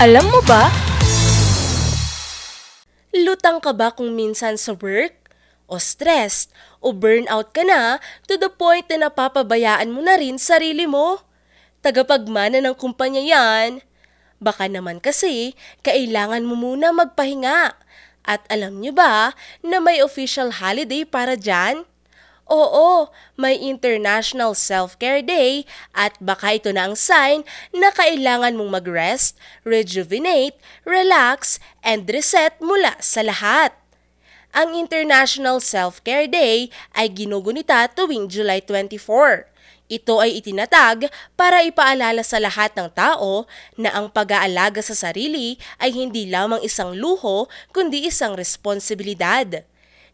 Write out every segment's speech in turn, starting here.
Alam mo ba? Lutang ka ba kung minsan sa work? O stressed? O burnout ka na to the point na napapabayaan mo na rin sarili mo? Tagapagmana ng kumpanya yan. Baka naman kasi kailangan mo muna magpahinga. At alam niyo ba na may official holiday para dyan? Oo, may International Self-Care Day at baka ito na ang sign na kailangan mong mag-rest, rejuvenate, relax, and reset mula sa lahat. Ang International Self-Care Day ay ginugunita tuwing July 24. Ito ay itinatag para ipaalala sa lahat ng tao na ang pag-aalaga sa sarili ay hindi lamang isang luho kundi isang responsibilidad.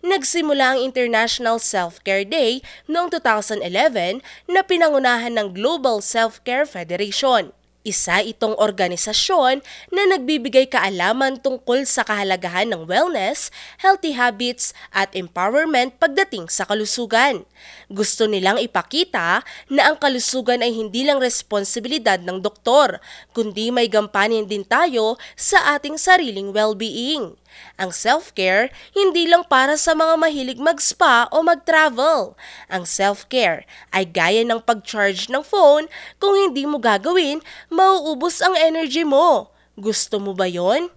Nagsimula ang International Self-Care Day noong 2011 na pinangunahan ng Global Self-Care Federation. Isa itong organisasyon na nagbibigay kaalaman tungkol sa kahalagahan ng wellness, healthy habits at empowerment pagdating sa kalusugan. Gusto nilang ipakita na ang kalusugan ay hindi lang responsibilidad ng doktor, kundi may gampanin din tayo sa ating sariling well-being. Ang self-care, hindi lang para sa mga mahilig mag-spa o mag-travel. Ang self-care ay gaya ng pag-charge ng phone, kung hindi mo gagawin, mauubos ang energy mo. Gusto mo ba yon?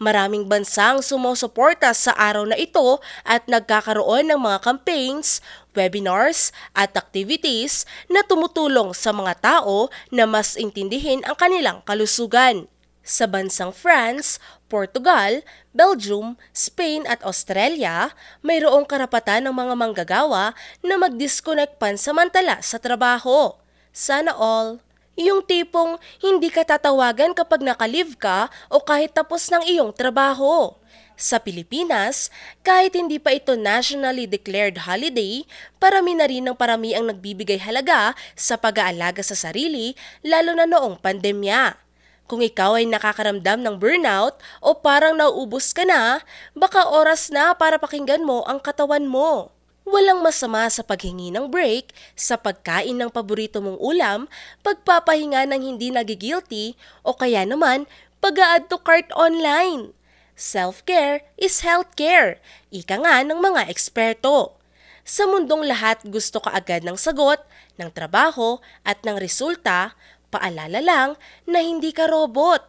Maraming bansang sumusuporta sa araw na ito at nagkakaroon ng mga campaigns, webinars at activities na tumutulong sa mga tao na mas intindihin ang kanilang kalusugan. Sa bansang France, Portugal, Belgium, Spain at Australia, mayroong karapatan ng mga manggagawa na mag-disconnect pansamantala sa trabaho. Sana all. Yung tipong hindi ka tatawagan kapag naka-leave ka o kahit tapos ng iyong trabaho. Sa Pilipinas, kahit hindi pa ito nationally declared holiday, parami na rin ng parami ang nagbibigay halaga sa pag-aalaga sa sarili, lalo na noong pandemya. Kung ikaw ay nakakaramdam ng burnout o parang nauubos ka na, baka oras na para pakinggan mo ang katawan mo. Walang masama sa paghingi ng break, sa pagkain ng paborito mong ulam, pagpapahinga ng hindi nagigilty, o kaya naman pag-a-add to cart online. Self-care is healthcare, ika nga ng mga eksperto. Sa mundong lahat gusto ka agad ng sagot, ng trabaho at ng resulta, paalala lang na hindi ka robot.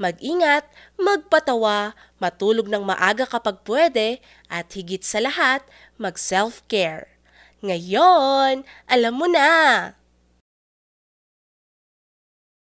Mag-ingat, magpatawa, matulog ng maaga kapag pwede, at higit sa lahat, mag-self-care. Ngayon, alam mo na!